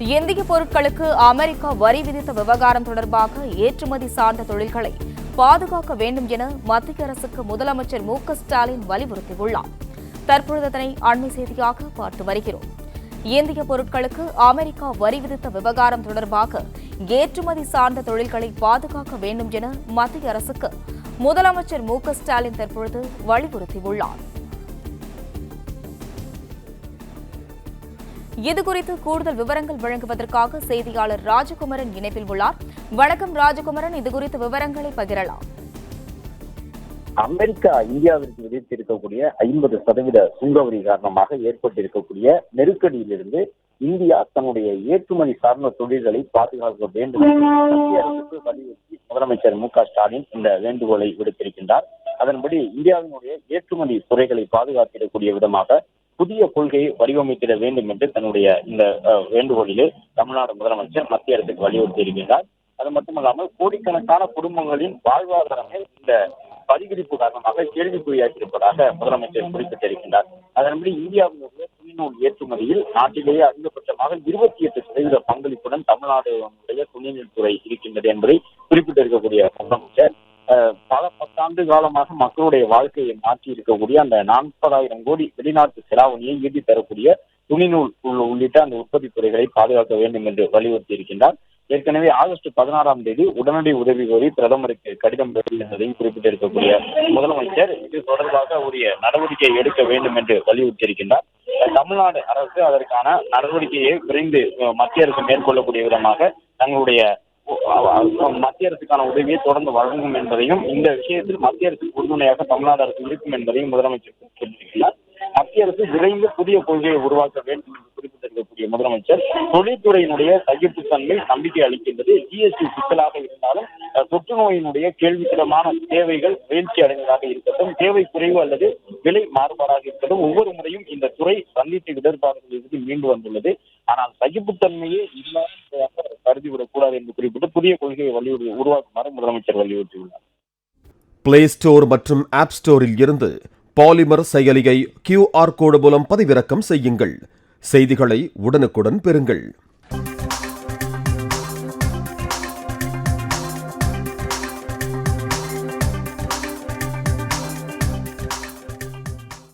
இந்திய பொருட்களுக்கு அமெரிக்கா வரி விதித்த விவகாரம் தொடர்பாக ஏற்றுமதி சார்ந்த தொழில்களை பாதுகாக்க வேண்டும் என மத்திய அரசுக்கு முதலமைச்சர் மு.க.ஸ்டாலின் வலியுறுத்தியுள்ளார். தற்பொழுது அதனை அண்மை செய்தியாக பார்த்து வருகிறோம். இந்திய பொருட்களுக்கு அமெரிக்கா வரி விதித்த விவகாரம் தொடர்பாக ஏற்றுமதி சார்ந்த தொழில்களை பாதுகாக்க வேண்டும் என மத்திய அரசுக்கு முதலமைச்சர் மு.க.ஸ்டாலின் தற்பொழுது வலியுறுத்தியுள்ளார். இதுகுறித்து கூடுதல் விவரங்கள் வழங்குவதற்காக செய்தியாளர் ராஜகுமரன் இணைப்பில் உள்ளார். வணக்கம் ராஜகுமரன், இதுகுறித்த விவரங்களை பகிரலாம். அமெரிக்கா இந்தியாவிற்கு விதித்திருக்கக்கூடிய 50% சுங்கவரி காரணமாக ஏற்பட்டிருக்கக்கூடிய நெருக்கடியிலிருந்து இந்தியா தன்னுடைய ஏற்றுமதி சார்ந்த தொழில்களை பாதுகாக்க வேண்டும் என்று மத்திய அரசுக்கு வலியுறுத்தி முதலமைச்சர் மு.க.ஸ்டாலின் இந்த வேண்டுகோளை விடுத்திருக்கின்றார். அதன்படி இந்தியாவினுடைய ஏற்றுமதி துறைகளை பாதுகாத்திடக்கூடிய விதமாக புதிய கொள்கையை வடிவமைத்திட வேண்டும் என்று தன்னுடைய இந்த வேண்டுகோளிலே தமிழ்நாடு முதலமைச்சர் மத்திய அரசுக்கு வலியுறுத்தி இருக்கின்றார். அது மட்டுமல்லாமல் கோடிக்கணக்கான குடும்பங்களின் வாழ்வாதாரமே இந்த வரிவிதிப்பு காரணமாக கேள்விக்குறியாக்கியிருப்பதாக முதலமைச்சர் குறிப்பிட்டிருக்கின்றார். அதன்படி இந்தியாவினுடைய துணிநூல் ஏற்றுமதியில் நாட்டிலேயே அதிகபட்சமாக 28% பங்களிப்புடன் தமிழ்நாடுடைய துணிநூல் துறை இருக்கின்றது என்பதை குறிப்பிட்டிருக்கக்கூடிய முதலமைச்சர் பல 10 ஆண்டு காலமாக மக்களுடைய வாழ்க்கையை மாற்றி இருக்கக்கூடிய அந்த 40,000 கோடி வெளிநாட்டு செலாவணியை ஈட்டி தரக்கூடிய துணிநூல் உள்ளிட்ட அந்த உற்பத்தி துறைகளை பாதுகாக்க வேண்டும் என்று வலியுறுத்தி இருக்கின்றார். ஏற்கனவே ஆகஸ்ட் 16ஆம் தேதி உடனடி உதவி கோரி பிரதமருக்கு கடிதம் பெற்றிருந்ததையும் குறிப்பிட்டிருக்கக்கூடிய முதலமைச்சர் இது தொடர்பாக உரிய நடவடிக்கை எடுக்க வேண்டும் என்று வலியுறுத்தி இருக்கின்றார். தமிழ்நாடு அரசு அதற்கான நடவடிக்கையை விரைந்து மத்திய அரசு மேற்கொள்ளக்கூடிய விதமாக தங்களுடைய மத்திய அரசுக்கான உதவியை தொடர்ந்து வழங்கும் என்பதையும் இந்த விஷயத்தில் மத்திய அரசுக்கு உறுதுணையாக தமிழ்நாடு அரசு இருக்கும் என்பதையும் முதலமைச்சர் சொல்லியிருக்கிறார். மத்திய அரசு விரைந்து புதிய கொள்கையை உருவாக்க வேண்டும் என்று குறிப்பிட்டிருக்கக்கூடிய முதலமைச்சர் தொழில்துறையினுடைய சகிப்புத்தன்மை நம்பிக்கை அளிக்கின்றது. ஜிஎஸ்டி சிக்கலாக இருந்தாலும் தொற்று நோயினுடைய கேள்விக்கிடமான தேவைகள் வீழ்ச்சி அடைந்ததாக இருக்கட்டும், தேவை குறைவு அல்லது விலை மாறுபாடாக இருக்கட்டும், ஒவ்வொரு முறையும் இந்த துறை சந்தித்த இடர்பாடுகளிலிருந்து மீண்டு வந்துள்ளது. ஆனால் சகிப்புத்தன்மையே இல்லாத கருதிவிடக் கூடாது என்று குறிப்பிட்டு புதிய கொள்கையை உருவாக்குமாறு முதலமைச்சர் வலியுறுத்தியுள்ளார். பிளே ஸ்டோர் மற்றும் ஆப் ஸ்டோரில் இருந்து பாலிமர் செயலியை QR கோடு மூலம் பதிவிறக்கம் செய்யுங்கள். செய்திகளை உடனுக்குடன் பெறுங்கள்.